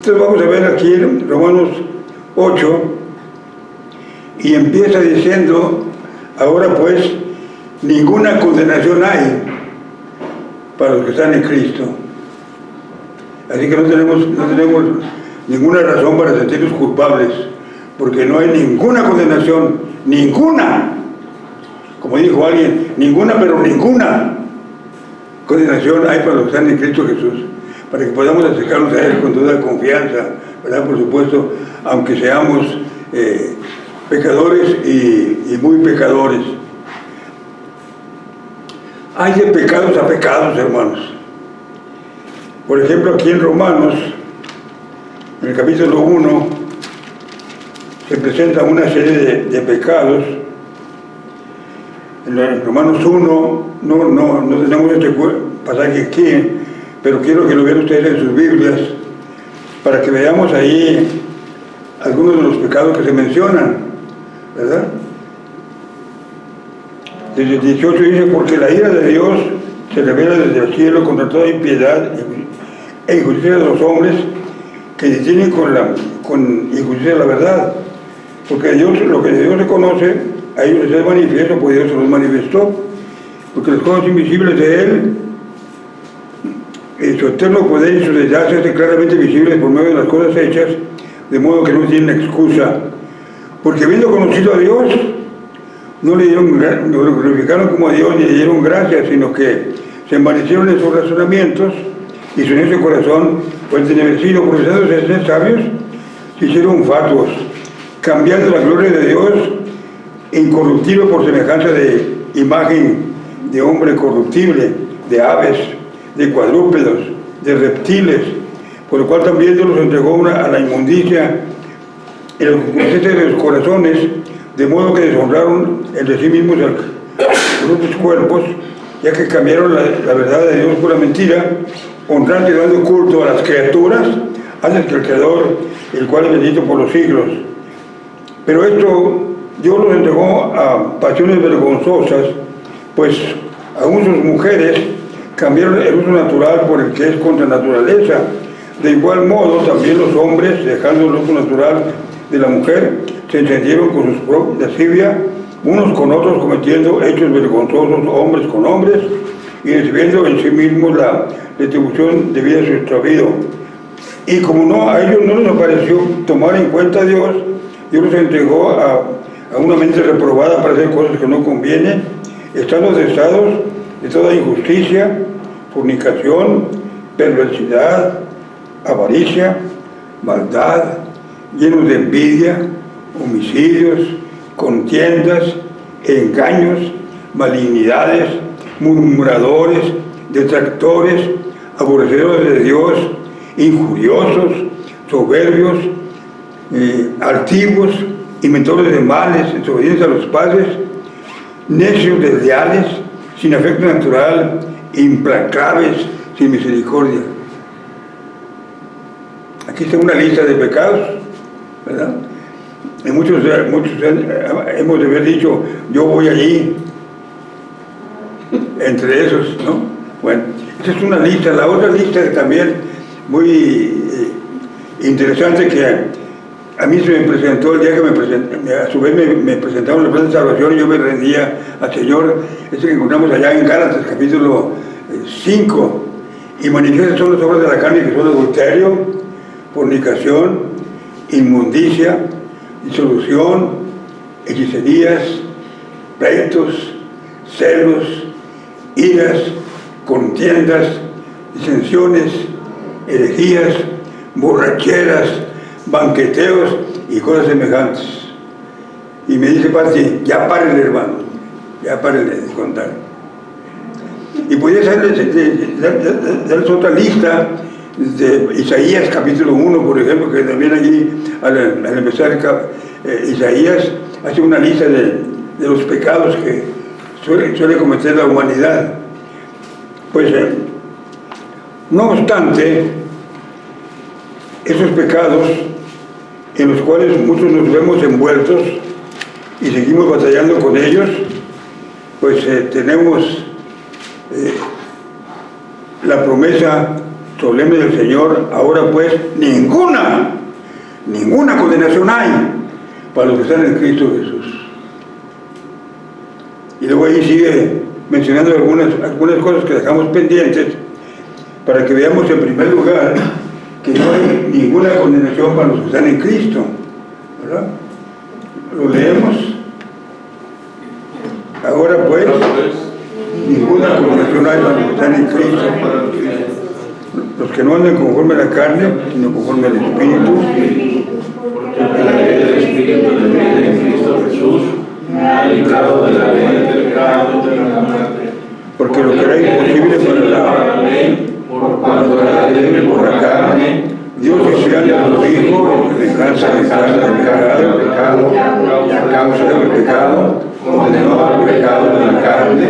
Entonces vamos a ver aquí en Romanos 8, y empieza diciendo, ahora pues, ninguna condenación hay para los que están en Cristo. Así que no tenemos ninguna razón para sentirnos culpables, porque no hay ninguna condenación, ninguna. Como dijo alguien, ninguna, pero ninguna condenación hay para los que están en Cristo Jesús, para que podamos acercarnos a Él con toda confianza, ¿verdad? Por supuesto, aunque seamos pecadores y muy pecadores. Hay de pecados a pecados, hermanos. Por ejemplo, aquí en Romanos, en el capítulo 1, se presenta una serie de pecados. En Romanos 1, no tenemos este pasaje aquí, pero quiero que lo vean ustedes en sus Biblias, para que veamos ahí algunos de los pecados que se mencionan, ¿verdad? Desde el 18 dice, porque la ira de Dios se revela desde el cielo contra toda impiedad e injusticia de los hombres que detienen con injusticia la verdad. Porque Dios, lo que Dios reconoce, a ellos les es manifiesto, pues Dios se los manifestó. Porque las cosas invisibles de Él, su eterno poder y su deidad se hacen claramente visibles por medio de las cosas hechas, de modo que no tienen excusa. Porque habiendo conocido a Dios, no le glorificaron como a Dios ni le dieron gracias, sino que se envanecieron en sus razonamientos y su necio corazón, pues de haber sido profesados de ser sabios, se hicieron fatuos, cambiando la gloria de Dios incorruptible por semejanza de imagen de hombre corruptible, de aves, de cuadrúpedos, de reptiles, por lo cual también Dios los entregó a la inmundicia en la concupiscencia de los corazones, de modo que deshonraron entre sí mismos sus propios cuerpos, ya que cambiaron la verdad de Dios por la mentira, honrando y dando culto a las criaturas antes que al Creador, el cual es bendito por los siglos. Pero esto Dios los entregó a pasiones vergonzosas, pues aún sus mujeres cambiaron el uso natural por el que es contra naturaleza. De igual modo, también los hombres, dejando el uso natural de la mujer, se encendieron con sus propias lascivia, unos con otros, cometiendo hechos vergonzosos, hombres con hombres, y recibiendo en sí mismos la retribución debida a su extravío. Y como a ellos no les pareció tomar en cuenta a Dios, Dios los entregó a una mente reprobada para hacer cosas que no convienen, estando cesados de toda injusticia, fornicación, perversidad, avaricia, maldad, llenos de envidia, homicidios, contiendas, engaños, malignidades, murmuradores, detractores, aborrecedores de Dios, injuriosos, soberbios, altivos, inventores de males, desobedientes a los padres, necios, desleales, sin afecto natural, implacables, sin misericordia. Aquí está una lista de pecados, ¿verdad? Y muchos hemos de haber dicho, yo voy allí, entre esos, ¿no? Bueno, esta es una lista. La otra lista también muy interesante, que a mí se me presentó el día que a su vez me presentaron la plan de salvación, y yo me rendía al Señor, que encontramos allá en Gálatas, capítulo 5, y manifiestas son las obras de la carne, que son adulterio, fornicación, inmundicia, disolución, hechicerías, pleitos, celos, iras, contiendas, disensiones, herejías, borracheras, banqueteos y cosas semejantes. Y me dice Pati, ya párenle, hermano, ya párenle de contar. Y podía darles otra lista de Isaías capítulo 1, por ejemplo, que también allí al empezar Isaías hace una lista de los pecados que suele cometer la humanidad. Pues no obstante, esos pecados en los cuales muchos nos vemos envueltos y seguimos batallando con ellos, pues tenemos la promesa solemne del Señor, ahora pues ninguna condenación hay para los que están en Cristo Jesús. Y luego ahí sigue mencionando algunas cosas que dejamos pendientes para que veamos en primer lugar que no hay ninguna condenación para los que están en Cristo, ¿verdad? Lo leemos. Ahora pues, ninguna condenación hay para los que están en Cristo, los que no andan conforme a la carne, sino conforme al Espíritu. Porque la ley del Espíritu de vida en Cristo Jesús me ha librado de la ley del pecado y de la muerte. Porque lo que era imposible para la ley, por cuanto era débil por la carne, Dios enviando a su Hijo en venganza del pecado, y a causa del pecado, condenó al pecado de la carne,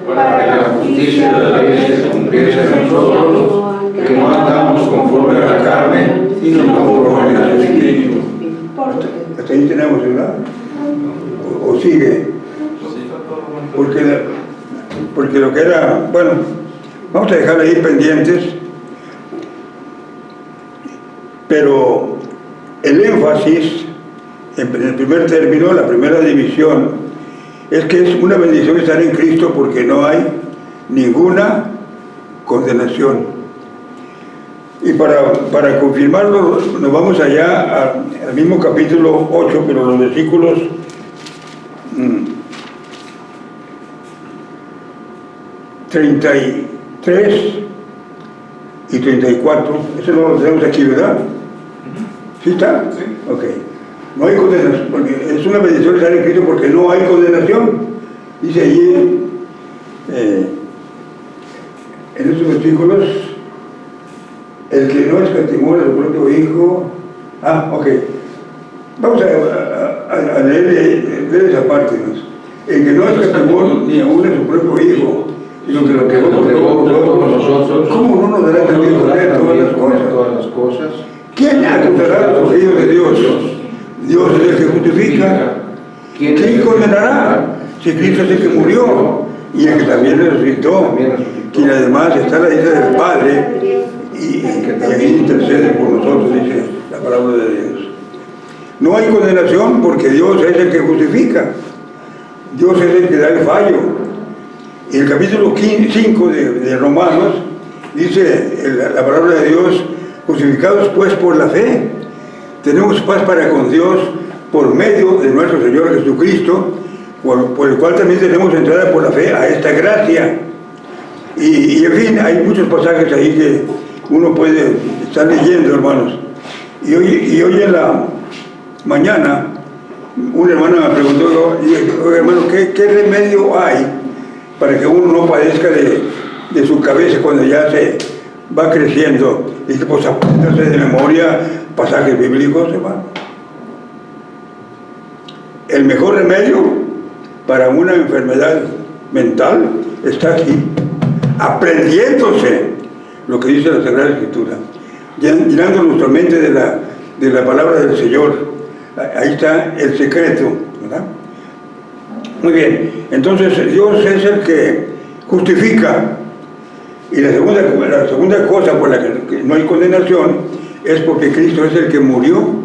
para que la justicia de la ley se cumpliese en nosotros, que no andamos conforme a la carne, sino conforme al Espíritu. Hasta ahí tenemos, ¿verdad? O sigue. Porque lo que era, bueno, vamos a dejar ahí pendientes, pero el énfasis, en el primer término, la primera división, es que es una bendición estar en Cristo porque no hay ninguna condenación. Y para confirmarlo, nos vamos allá al mismo capítulo 8, pero los versículos 33 y 34. Eso no lo tenemos aquí, ¿verdad? ¿Sí está? Sí. Ok. No hay condenación, porque es una bendición estar en Cristo porque no hay condenación. Dice allí, en esos versículos, el que no escatimó a su propio Hijo. Ok. Vamos a leer esa parte, ¿no? El que no escatimó ni aún a su propio Hijo, sino que lo entregó por todos nosotros, ¿cómo no nos dará también con él todas las cosas? ¿Quién acusará a los hijos de Dios? Dios es el que justifica. ¿Quién condenará? Si Cristo es el que murió y el que también resucitó, quien además está a la diestra del Padre y que intercede por nosotros, dice la palabra de Dios. No hay condenación porque Dios es el que justifica. Dios es el que da el fallo. Y el capítulo 5 de Romanos dice la palabra de Dios: justificados pues por la fe, tenemos paz para con Dios por medio de nuestro Señor Jesucristo, por el cual también tenemos entrada por la fe a esta gracia. Y en fin, hay muchos pasajes ahí que uno puede estar leyendo, hermanos. Y hoy en la mañana una hermana me preguntó, oye, hermano, ¿qué remedio hay para que uno no padezca de su cabeza cuando ya se va creciendo? Y que pues aprenderse de memoria pasajes bíblicos, hermano. El mejor remedio para una enfermedad mental está aquí, aprendiéndose lo que dice la Sagrada Escritura, llenando nuestra mente de la palabra del Señor. Ahí está el secreto, ¿verdad? Muy bien, entonces Dios es el que justifica. Y la segunda cosa por la que no hay condenación es porque Cristo es el que murió.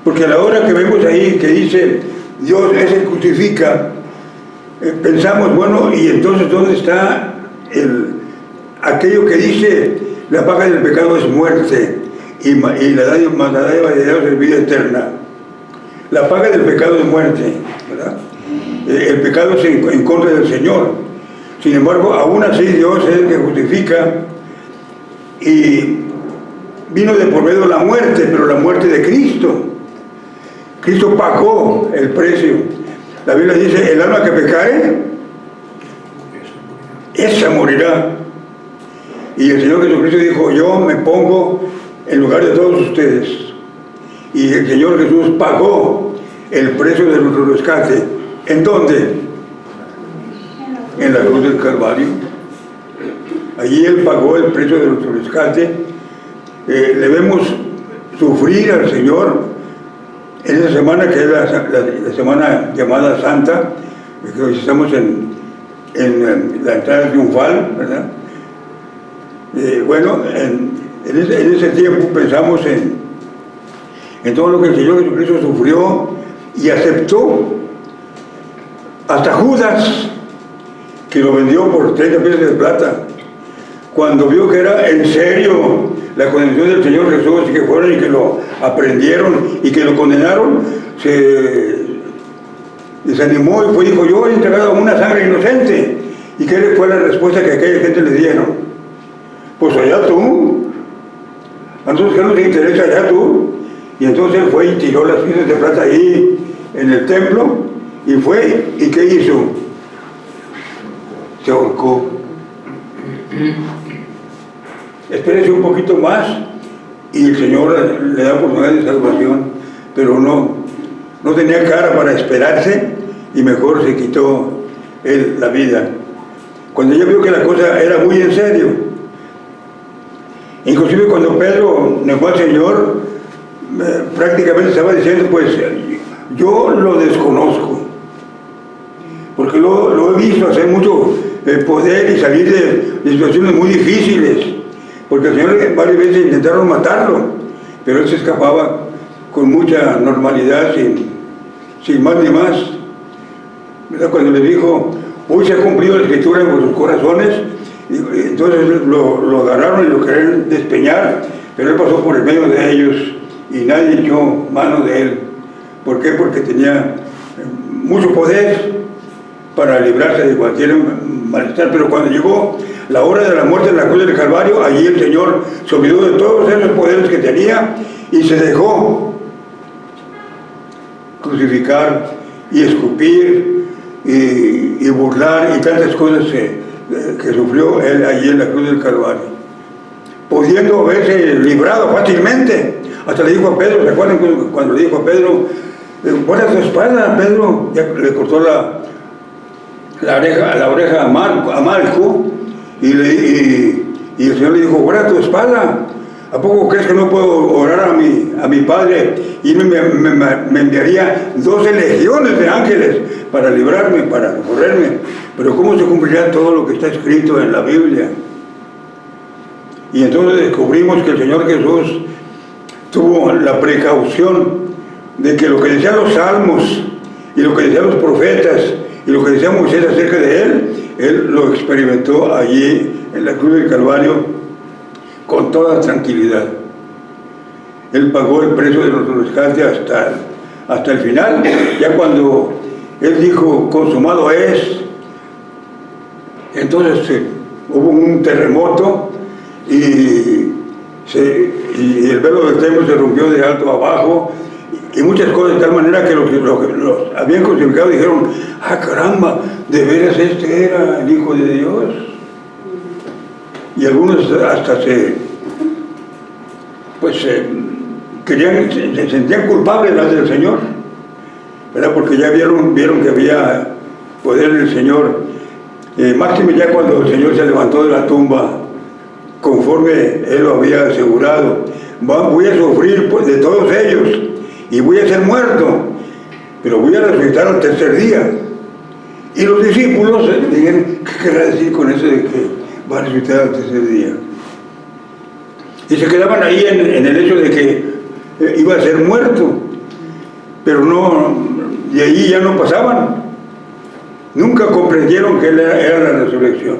Porque a la hora que vemos ahí que dice Dios es el que justifica, pensamos, bueno, y entonces ¿dónde está aquello que dice la paga del pecado es muerte y la dádiva de Dios es vida eterna? La paga del pecado es muerte, ¿verdad? El pecado es en contra del Señor. Sin embargo, aún así Dios es el que justifica, y vino de por medio de la muerte, pero la muerte de Cristo. Cristo pagó el precio. La Biblia dice, el alma que pecare, esa morirá. Y el Señor Jesucristo dijo, yo me pongo en lugar de todos ustedes. Y el Señor Jesús pagó el precio de nuestro rescate. ¿En dónde? En la cruz del Calvario. Allí Él pagó el precio de nuestro rescate. Le vemos sufrir al Señor en esa semana que es la semana llamada Santa, que hoy estamos en la entrada triunfal, ¿verdad? Bueno, en ese tiempo pensamos en todo lo que el Señor Jesucristo sufrió y aceptó. Hasta Judas, que lo vendió por 30 piezas de plata, cuando vio que era en serio la condenación del Señor Jesús, y que fueron y que lo aprendieron y que lo condenaron, se desanimó y dijo: yo he entregado una sangre inocente. ¿Y qué fue la respuesta que aquella gente le dieron? Pues allá tú. Entonces, ¿qué nos interesa allá tú? Y entonces él fue y tiró las piezas de plata ahí en el templo, y fue, ¿y qué hizo? Se ahorcó. Espérese un poquito más y el Señor le da oportunidad de salvación, pero no tenía cara para esperarse y mejor se quitó él la vida. Cuando ella vio que la cosa era muy en serio, inclusive cuando Pedro negó al Señor, prácticamente estaba diciendo: pues yo lo desconozco, porque lo he visto hacer mucho poder y salir de situaciones muy difíciles, porque el Señor varias veces intentaron matarlo, pero él se escapaba con mucha normalidad, sin más ni más. ¿Verdad? Cuando le dijo: hoy se ha cumplido la Escritura en vuestros corazones, y entonces lo agarraron y lo querían despeñar, pero él pasó por el medio de ellos y nadie echó mano de él. ¿Por qué? Porque tenía mucho poder para librarse de cualquier malestar. Pero cuando llegó la hora de la muerte en la cruz del Calvario, allí el Señor se olvidó de todos esos poderes que tenía y se dejó crucificar y escupir y burlar y tantas cosas que sufrió él allí en la cruz del Calvario, pudiendo haberse librado fácilmente. Hasta le dijo a Pedro, ¿se acuerdan cuando le dijo a Pedro: guarda tu espada, Pedro? Ya le cortó la oreja a Malco, y el Señor le dijo: guarda tu espada. ¿A poco crees que no puedo orar a mi Padre y me enviaría 12 legiones de ángeles para librarme, para socorrerme? Pero ¿cómo se cumplirá todo lo que está escrito en la Biblia? Y entonces descubrimos que el Señor Jesús tuvo la precaución de que lo que decían los salmos y lo que decían los profetas y lo que decía Moisés acerca de él lo experimentó allí en la cruz del Calvario con toda tranquilidad. Él pagó el precio de nuestro rescate hasta el final. Ya cuando él dijo: consumado es, entonces hubo un terremoto y el velo del templo se rompió de alto a abajo, y muchas cosas, de tal manera que los habían crucificado dijeron: ah, caramba, de veras este era el Hijo de Dios. Y algunos hasta se sentían culpables las del Señor, ¿verdad? Porque ya vieron que había poder del Señor. Máxime ya cuando el Señor se levantó de la tumba, conforme Él lo había asegurado: voy a sufrir de todos ellos y voy a ser muerto, pero voy a resucitar al tercer día. Y los discípulos dijeron: ¿qué querrá decir con eso de que va a resucitar al tercer día? Y se quedaban ahí en el hecho de que iba a ser muerto, pero de allí ya no pasaban. Nunca comprendieron que era la resurrección,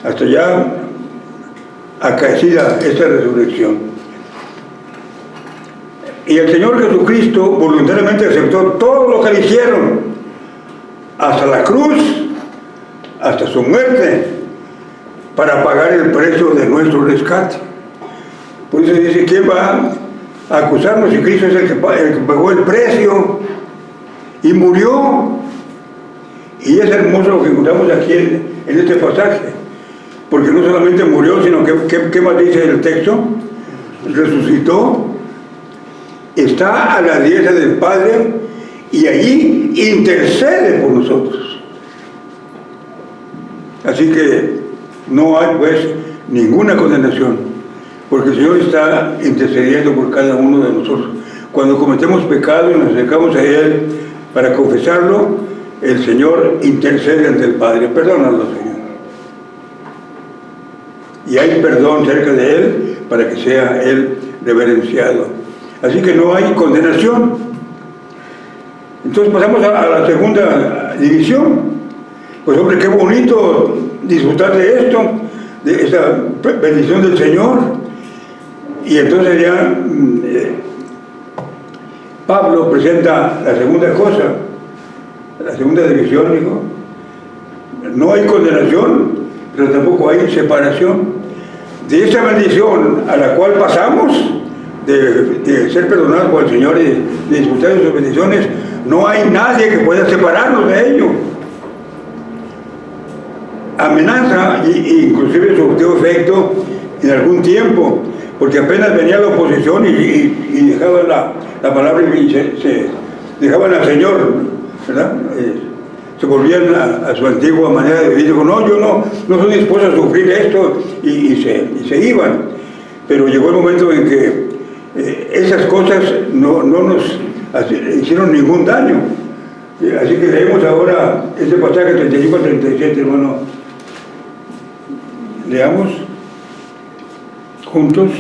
hasta ya acaecida esta resurrección. Y el Señor Jesucristo voluntariamente aceptó todo lo que le hicieron, hasta la cruz, hasta su muerte, para pagar el precio de nuestro rescate. Por eso dice: ¿quién va a acusarnos si Cristo es el que pagó el precio y murió? Y es hermoso lo que encontramos aquí en este pasaje, porque no solamente murió, sino que, ¿qué más dice el texto? Resucitó, está a la diestra del Padre y allí intercede por nosotros. Así que no hay pues ninguna condenación, porque el Señor está intercediendo por cada uno de nosotros. Cuando cometemos pecado y nos acercamos a Él para confesarlo, el Señor intercede ante el Padre: perdónanos, Señor. y hay perdón cerca de él para que sea él reverenciado. Así que no hay condenación. Entonces pasamos a la segunda división. Pues hombre, qué bonito disfrutar de esto, de esta bendición del Señor. Y entonces ya Pablo presenta la segunda cosa, la segunda división, dijo. No hay condenación, pero tampoco hay separación. De esta bendición a la cual pasamos, de ser perdonados por el Señor y de disfrutar de sus bendiciones, no hay nadie que pueda separarnos de ello. Amenaza, y inclusive surtió efecto en algún tiempo, porque apenas venía la oposición y dejaban la palabra y se dejaban al Señor, ¿verdad? Se volvían a su antigua manera de vivir. Digo, no, yo no soy dispuesto a sufrir esto, y se iban. Pero llegó el momento en que esas cosas no nos hicieron ningún daño. Así que leemos ahora este pasaje 35 al 37, hermano. Leamos juntos.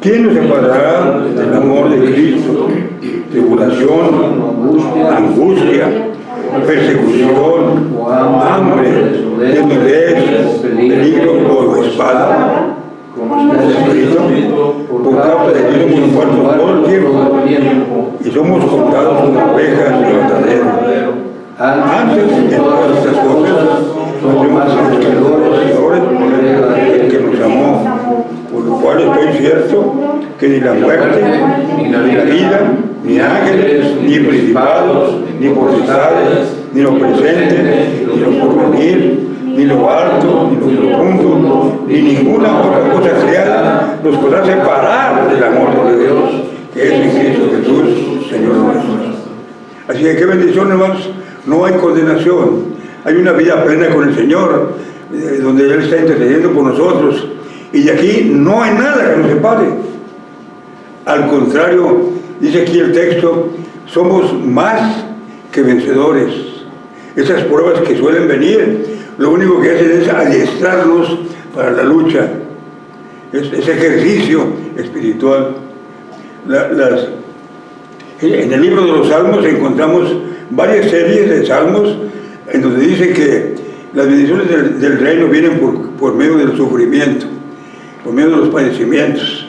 ¿Quién nos separará del amor de Cristo? Tribulación, angustia, persecución, hambre, desnudez, peligro o espada. Como está escrito, por causa de Dios somos muertos todo el tiempo y somos contados como ovejas de matadero. Antes de todas estas cosas, somos más vencedores por el que nos amó, por lo cual estoy cierto que ni la muerte, ni la vida, ni ángeles, ni principados, ni potestades, ni lo presente, ni lo porvenir, ni lo alto, ni lo profundo, ni ninguna otra cosa creada nos podrá separar del amor de Dios, que es en Cristo Jesús, Señor nuestro. Así que qué bendición, hermanos, no hay condenación, hay una vida plena con el Señor, donde Él está intercediendo por nosotros, y de aquí no hay nada que nos separe. Al contrario, dice aquí el texto, somos más que vencedores. Esas pruebas que suelen venir, lo único que hacen es adiestrarnos para la lucha. Es ejercicio espiritual. En el libro de los Salmos encontramos varias series de salmos en donde dice que las bendiciones del reino vienen por medio del sufrimiento, por medio de los padecimientos.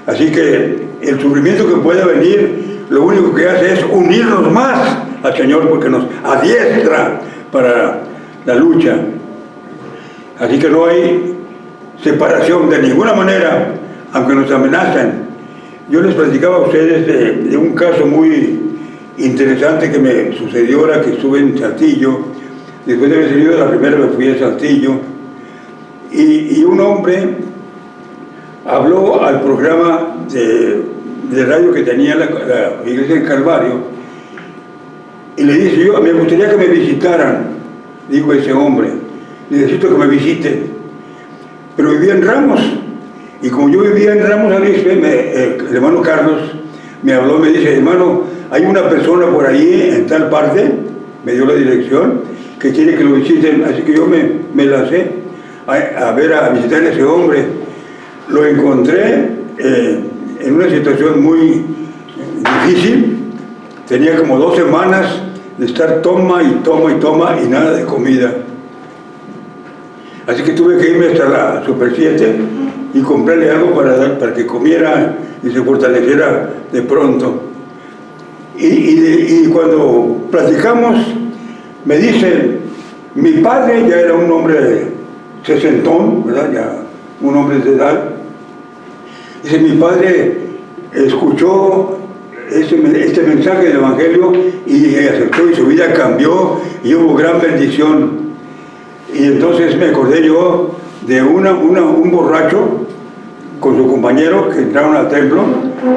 Así que el sufrimiento que pueda venir, lo único que hace es unirnos más al Señor, porque nos adiestra para la lucha. Así que no hay separación de ninguna manera, aunque nos amenazan. Yo les platicaba a ustedes de un caso muy interesante que me sucedió ahora que estuve en Saltillo. Después de haber salido la primera vez fui a Saltillo, y un hombre habló al programa de radio que tenía la iglesia del Calvario, y le dice: yo me gustaría que me visitaran. Dijo ese hombre: necesito que me visiten. Pero vivía en Ramos, y como yo vivía en Ramos Arizpe, el hermano Carlos me habló, me dice: hermano, hay una persona por ahí en tal parte, me dio la dirección, que quiere que lo visiten. Así que yo me lancé a visitar a ese hombre. Lo encontré en una situación muy difícil. Tenía como 2 semanas de estar toma y nada de comida. Así que tuve que irme hasta la Super 7 y comprarle algo para que comiera y se fortaleciera de pronto. Y cuando platicamos, me dice: mi padre ya era un hombre sesentón, ¿verdad? Ya un hombre de edad. Dice: mi padre escuchó este mensaje del Evangelio y aceptó, y su vida cambió y hubo gran bendición. Y entonces me acordé yo de un borracho con su compañero que entraron al templo.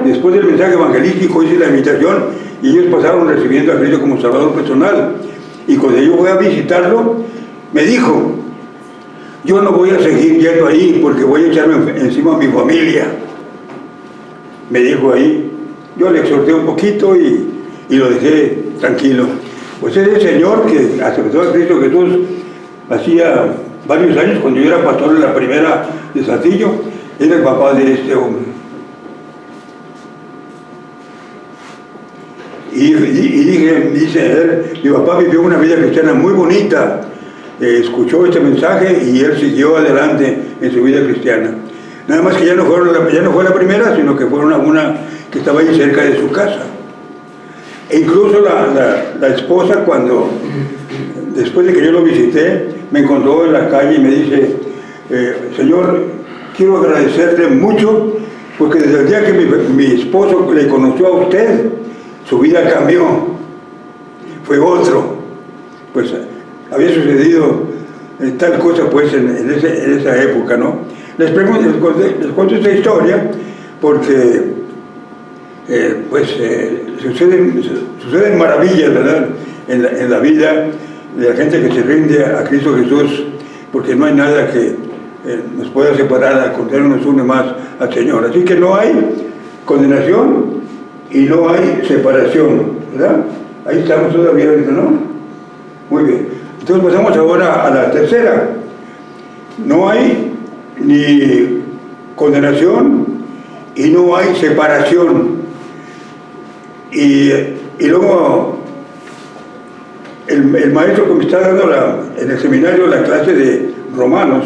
Después del mensaje evangelístico hice la invitación y ellos pasaron recibiendo a Cristo como Salvador personal. Y cuando yo voy a visitarlo, me dijo: yo no voy a seguir yendo ahí porque voy a echarme encima a mi familia. Me dijo ahí. Yo le exhorté un poquito y y lo dejé tranquilo. Pues ese señor que aceptó a Cristo Jesús hacía varios años, cuando yo era pastor en la primera de Saltillo, era el papá de este hombre. Y dice él, mi papá vivió una vida cristiana muy bonita, escuchó este mensaje y él siguió adelante en su vida cristiana. Nada más que ya no fue la primera, sino que fue una que estaba ahí cerca de su casa. E incluso la esposa, después de que yo lo visité, me encontró en la calle y me dice, Señor, quiero agradecerle mucho, porque desde el día que mi esposo le conoció a usted, su vida cambió, fue otro. Pues había sucedido tal cosa pues en esa época, ¿no? Les cuento esta historia porque suceden maravillas, ¿verdad? En la vida de la gente que se rinde a Cristo Jesús, porque no hay nada que nos pueda separar, al contrario nos une más al Señor. Así que no hay condenación y no hay separación, ¿verdad? Ahí estamos todavía, ¿no? Muy bien. Entonces pasamos ahora a la tercera. No hay ni condenación y no hay separación. Y luego el maestro que me está dando en el seminario la clase de Romanos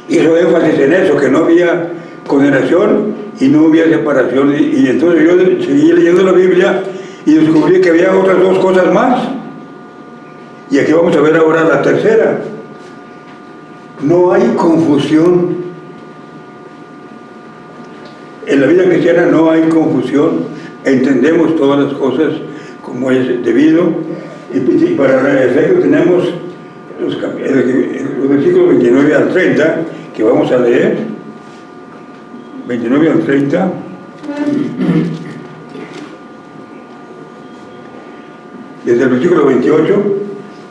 hizo énfasis en eso, que no había condenación y no había separación. Y entonces yo seguí leyendo la Biblia y descubrí que había otras dos cosas más. Y aquí vamos a ver ahora la tercera. No hay confusión. En la vida cristiana no hay confusión. Entendemos todas las cosas como es debido. Y para el efecto tenemos los versículos 29 al 30, que vamos a leer. 29 al 30. Desde el versículo 28.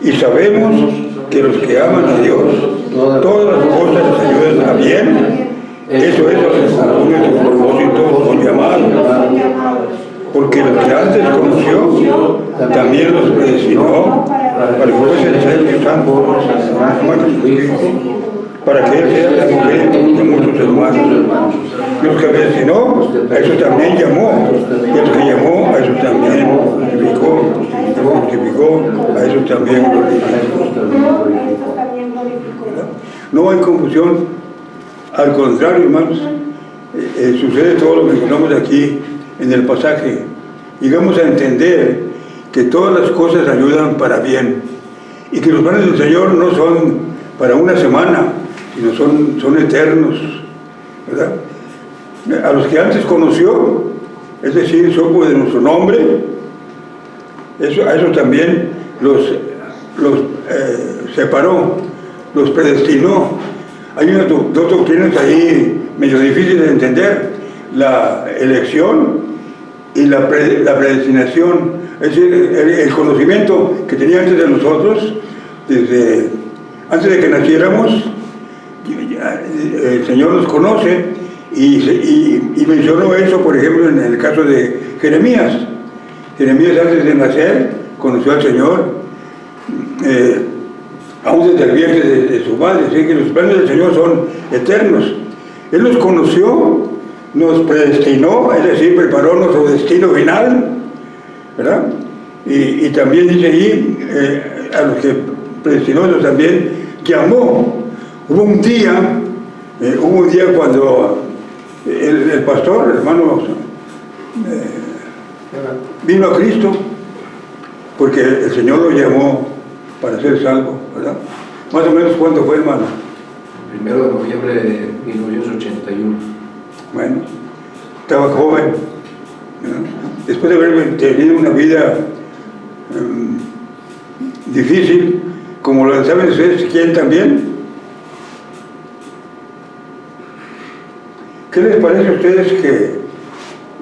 Y sabemos que los que aman a Dios, todas las cosas les ayudan a bien. Eso es lo que compone su propósito o llamado. Porque los que antes conoció, también los predestinó para que fuesen hechos santos, para que Él sea la mujer de muchos hermanos. Los que predestinó, a eso también llamó. Y los que llamó, a eso también glorificó. A eso también glorificó. No hay confusión, al contrario, hermanos, sucede todo lo que encontramos aquí en el pasaje. Llegamos a entender que todas las cosas ayudan para bien y que los planes del Señor no son para una semana, sino son eternos, ¿verdad? A los que antes conoció, es decir, supo de nuestro nombre, a eso también los separó, los predestinó. Hay dos doctrinas ahí medio difíciles de entender: la elección y la predestinación. Es decir, el conocimiento que tenía antes de nosotros, antes de que naciéramos, el Señor nos conoce y mencionó eso, por ejemplo, en el caso de Jeremías. Jeremías, antes de nacer, conoció al Señor, aún desde el vientre de su madre. Así que los planes del Señor son eternos. Él nos conoció, nos predestinó, es decir, preparó nuestro destino final, ¿verdad? Y también dice allí, a los que predestinó, ellos también llamó. Hubo un día cuando el pastor, el hermano, vino a Cristo, porque el Señor lo llamó para ser salvo, ¿verdad? Más o menos, ¿cuánto fue, hermano? 1 de noviembre de 1981. Bueno, estaba joven, ¿verdad? Después de haber tenido una vida difícil, como lo saben ustedes, ¿quién también? ¿Qué les parece a ustedes que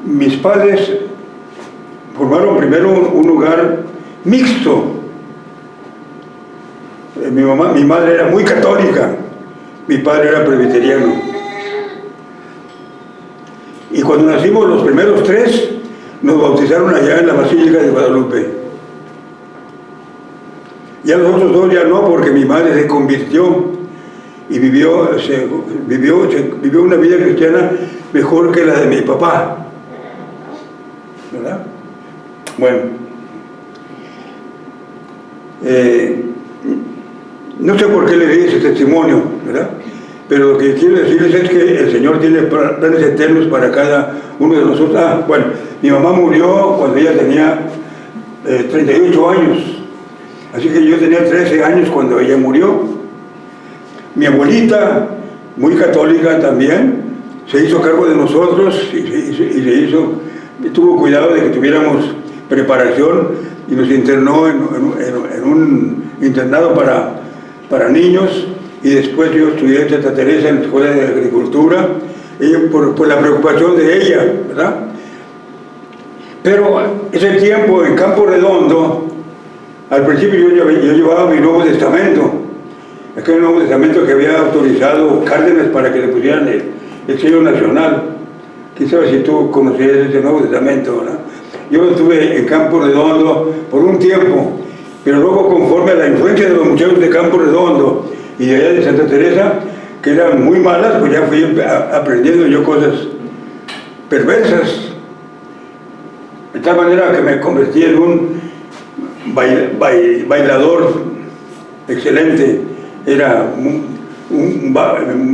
mis padres formaron primero un hogar mixto? Mi madre era muy católica, mi padre era presbiteriano. Y cuando nacimos los primeros tres, nos bautizaron allá en la Basílica de Guadalupe. Ya los otros dos ya no, porque mi madre se convirtió y vivió una vida cristiana mejor que la de mi papá, ¿verdad? Bueno, no sé por qué le di ese testimonio, ¿verdad? Pero lo que quiero decirles es que el Señor tiene planes eternos para cada uno de nosotros. Bueno, mi mamá murió cuando ella tenía 38 años. Así que yo tenía 13 años cuando ella murió. Mi abuelita, muy católica también, se hizo cargo de nosotros y tuvo cuidado de que tuviéramos preparación y nos internó en un internado para niños, y después yo estudié en Santa Teresa en la Escuela de Agricultura, por la preocupación de ella, ¿verdad? Pero ese tiempo en Campo Redondo, al principio yo llevaba mi Nuevo Testamento, aquel Nuevo Testamento que había autorizado Cárdenas para que le pusieran el sello nacional. ¿Quién sabe si tú conocías ese Nuevo Testamento, ¿verdad? Yo lo tuve en Campo Redondo por un tiempo, pero luego, conforme a la influencia de los muchachos de Campo Redondo y de allá de Santa Teresa, que eran muy malas, pues ya fui aprendiendo yo cosas perversas, de tal manera que me convertí en un bailador excelente. Era un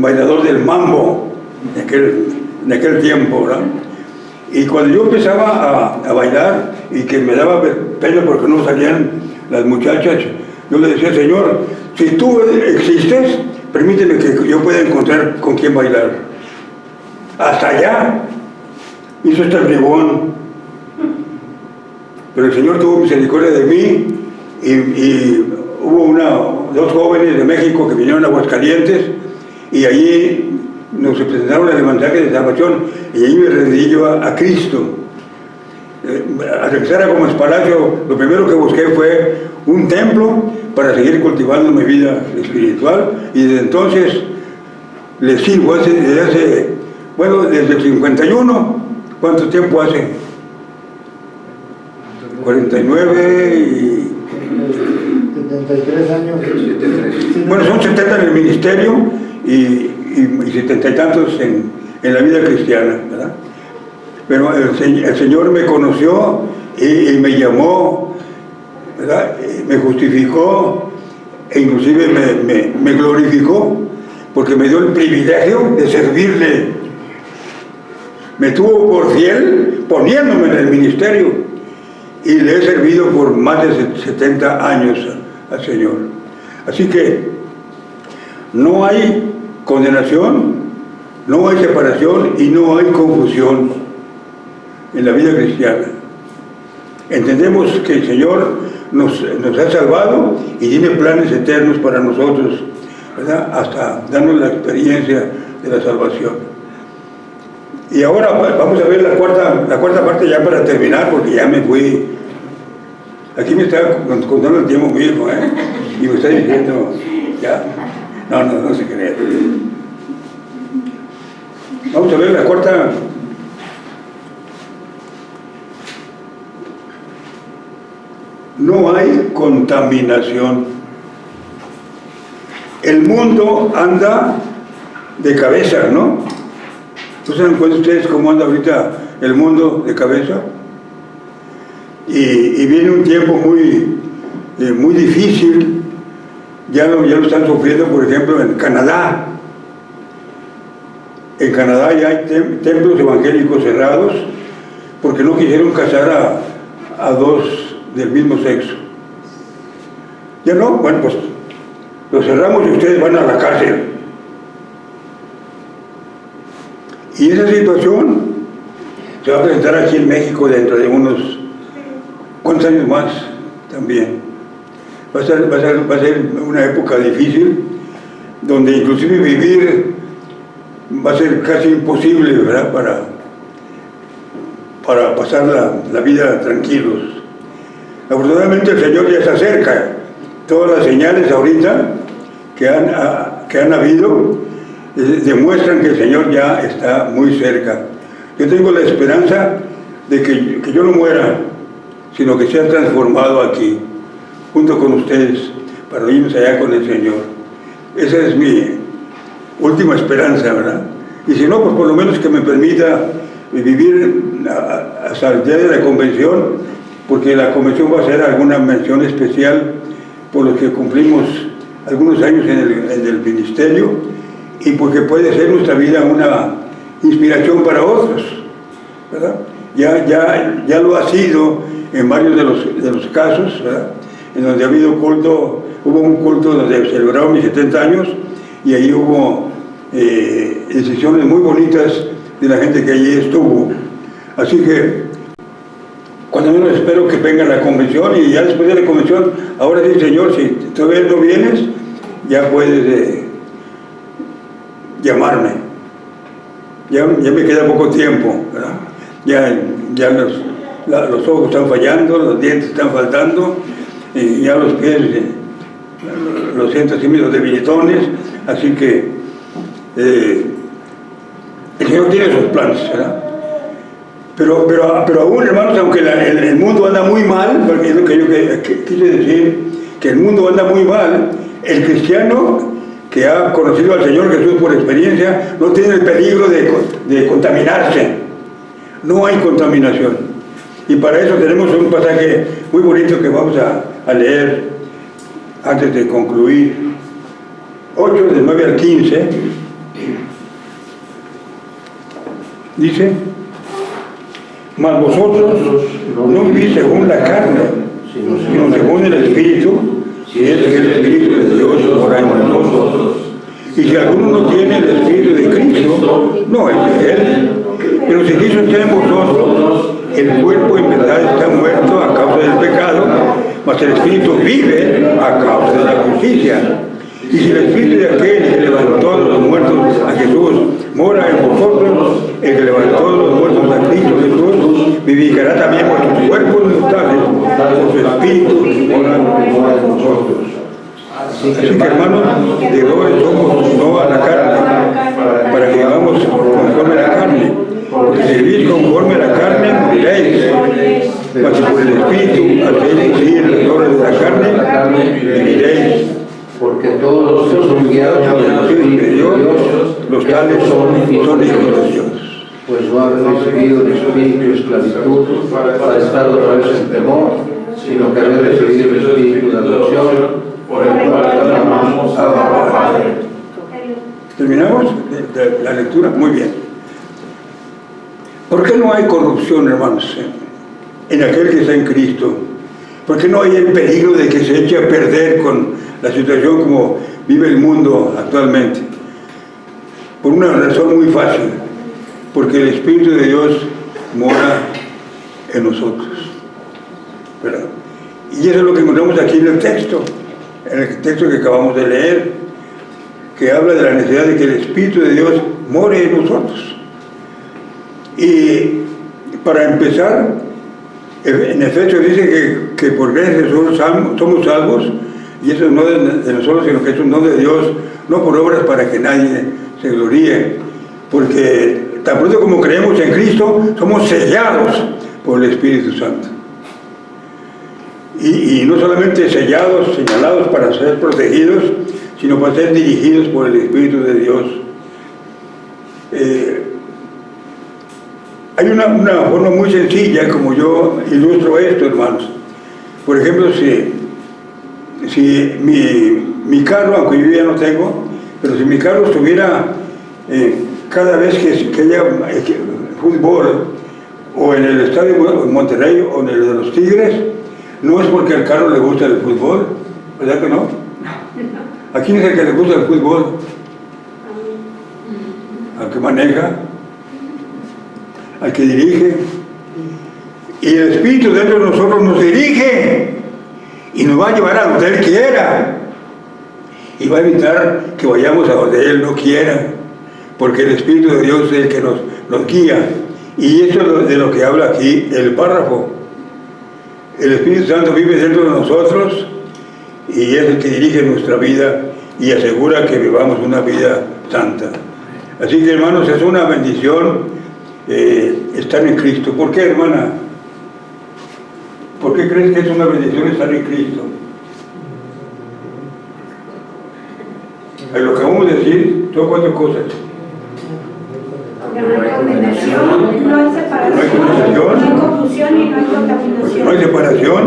bailador del mambo en aquel tiempo, ¿verdad? Y cuando yo empezaba a bailar y que me daba pena porque no salían las muchachas, yo le decía: Señor, si tú existes, permíteme que yo pueda encontrar con quién bailar. Hasta allá hizo este bribón. Pero el Señor tuvo misericordia de mí y hubo dos jóvenes de México que vinieron a Aguascalientes, y allí nos presentaron el mensaje de salvación, y allí me rendí yo a Cristo. Al regresar a Gómez Palacio, lo primero que busqué fue un templo para seguir cultivando mi vida espiritual, y desde entonces le sigo desde el 51. ¿Cuánto tiempo hace? 49 y... 73 años. Bueno, son 70 en el ministerio y 70 y tantos en la vida cristiana, ¿verdad? Pero el Señor me conoció y me llamó, ¿verdad? Me justificó e inclusive me glorificó, porque me dio el privilegio de servirle. Me tuvo por fiel poniéndome en el ministerio, y le he servido por más de 70 años al Señor. Así que no hay condenación, no hay separación y no hay confusión en la vida cristiana. Entendemos que el Señor nos ha salvado y tiene planes eternos para nosotros, ¿verdad? Hasta darnos la experiencia de la salvación. Y ahora vamos a ver la cuarta parte, ya para terminar, porque ya me fui. Aquí me está contando el tiempo mi hijo, y me está diciendo, ya, no se crea. Vamos a ver la cuarta. No hay contaminación. El mundo anda de cabeza, ¿no? ¿No se dan cuenta ustedes cómo anda ahorita el mundo de cabeza? Y viene un tiempo muy difícil. Ya lo están sufriendo, por ejemplo, en Canadá. En Canadá ya hay templos evangélicos cerrados porque no quisieron casar a dos del mismo sexo. Ya no, bueno, pues lo cerramos y ustedes van a la cárcel. Y esa situación se va a presentar aquí en México dentro de unos cuantos años más también. Va a ser una época difícil, donde inclusive vivir va a ser casi imposible, ¿verdad? Para pasar la vida tranquilos. Afortunadamente el Señor ya se acerca. Todas las señales ahorita que han habido demuestran que el Señor ya está muy cerca. Yo tengo la esperanza de que yo no muera, sino que sea transformado aquí, junto con ustedes, para irnos allá con el Señor. Esa es mi última esperanza, ¿verdad? Y si no, pues por lo menos que me permita vivir hasta el día de la convención, porque la convención va a hacer alguna mención especial por los que cumplimos algunos años en el ministerio, y porque puede ser nuestra vida una inspiración para otros, ¿verdad? Ya lo ha sido en varios de los casos, ¿verdad? En donde ha habido culto, hubo un culto donde celebraron mis 70 años, y ahí hubo decisiones muy bonitas de la gente que allí estuvo. Así que, cuando menos espero que venga la convención, y ya después de la convención, ahora sí, Señor, si todavía no vienes, ya puedes llamarme. Ya me queda poco tiempo, ¿verdad? Ya los ojos están fallando, los dientes están faltando, y ya los pies los siento así medio debilitones, así que el Señor tiene sus planes, ¿verdad? Pero aún, hermanos, aunque el mundo anda muy mal, porque es lo que yo quise decir, que el mundo anda muy mal, el cristiano que ha conocido al Señor Jesús por experiencia no tiene el peligro de contaminarse. No hay contaminación. Y para eso tenemos un pasaje muy bonito que vamos a leer antes de concluir. 8, del 9 al 15. Dice: mas vosotros no vivís según la carne, sino según el Espíritu, si es que el Espíritu de Dios mora en nosotros. Y si alguno no tiene el Espíritu de Cristo, no es de él. Pero si Cristo está en vosotros, el cuerpo en verdad está muerto a causa del pecado, mas el Espíritu vive a causa de la justicia. Y si el Espíritu de aquel que levantó a los muertos a Jesús mora en vosotros, el que levantó a los muertos a Cristo Jesús vivificará también vuestros cuerpos mortales por su Espíritu que mora en vosotros. Así que, hermanos, de gloria somos no a la carne, para que vivamos conforme a la carne. Porque si vivís conforme a la carne, moriréis. Mas si por el Espíritu hacéis vivir las obras de la carne, viviréis. Porque todos los que son guiados por el Espíritu de Dios, los tales son hijos de Dios. Pues no habéis recibido el espíritu de esclavitud para estar otra vez en temor, sino que habéis recibido el espíritu de adopción, por el cual clamamos a Padre. ¿Terminamos la lectura? Muy bien. ¿Por qué no hay corrupción, hermanos, en aquel que está en Cristo? ¿Por qué no hay el peligro de que se eche a perder con la situación como vive el mundo actualmente? Por una razón muy fácil, porque el Espíritu de Dios mora en nosotros, ¿verdad? Y eso es lo que encontramos aquí en el texto que acabamos de leer, que habla de la necesidad de que el Espíritu de Dios more en nosotros. Y para empezar, en Efesios dice que por gracia somos salvos, y eso no de nosotros, sino que es un don de Dios, no por obras para que nadie se gloríe, porque tan pronto como creemos en Cristo, somos sellados por el Espíritu Santo. Y no solamente sellados, señalados para ser protegidos, sino para ser dirigidos por el Espíritu de Dios. Hay una forma muy sencilla como yo ilustro esto, hermanos. Por ejemplo, si mi carro, aunque yo ya no tengo, pero si mi carro estuviera cada vez que haya fútbol, o en el estadio de Monterrey o en el de los Tigres, no es porque al carro le gusta el fútbol, ¿verdad que no? ¿A quién es el que le gusta el fútbol? Al que maneja, al que dirige. Y el Espíritu dentro de nosotros nos dirige y nos va a llevar a donde Él quiera, y va a evitar que vayamos a donde Él no quiera, porque el Espíritu de Dios es el que nos guía. Y esto es de lo que habla aquí el párrafo. El Espíritu Santo vive dentro de nosotros y es el que dirige nuestra vida y asegura que vivamos una vida santa. Así que, hermanos, es una bendición estar en Cristo. ¿Por qué, hermana? ¿Por qué crees que es una bendición estar en Cristo? Lo que vamos a decir son 4 cosas. Porque no hay condenación, no hay separación, No hay condenación. no hay confusión y no hay contaminación. No hay separación,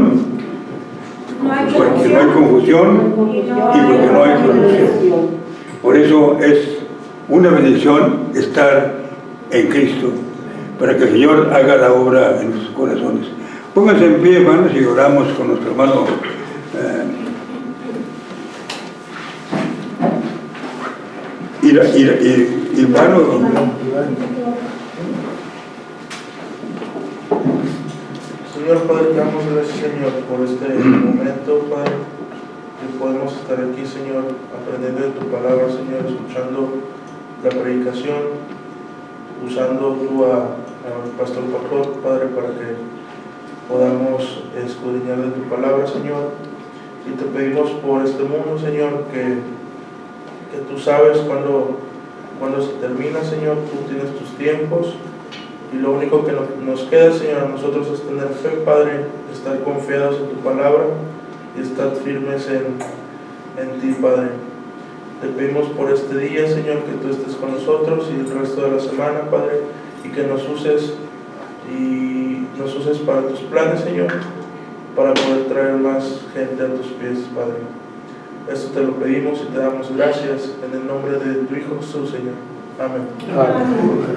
No hay porque no hay confusión y porque no hay corrupción. Por eso es una bendición estar en Cristo, para que el Señor haga la obra en sus corazones. Pónganse en pie, hermanos, y oramos con nuestro hermano Ivano. Señor Padre, te damos gracias, Señor, por este momento, Padre, que podemos estar aquí, Señor, aprendiendo de tu palabra, Señor, escuchando la predicación, usando tú al pastor Pastor, Padre, para que podamos escudriñar de tu palabra, Señor. Y te pedimos por este mundo, Señor, que tú sabes cuando se termina, Señor, tú tienes tus tiempos. Y lo único que nos queda, Señor, a nosotros es tener fe, Padre, estar confiados en tu palabra y estar firmes en ti, Padre. Te pedimos por este día, Señor, que tú estés con nosotros y el resto de la semana, Padre, y que nos uses para tus planes, Señor, para poder traer más gente a tus pies, Padre. Esto te lo pedimos y te damos gracias en el nombre de tu Hijo Jesús, Señor. Amén. Amén.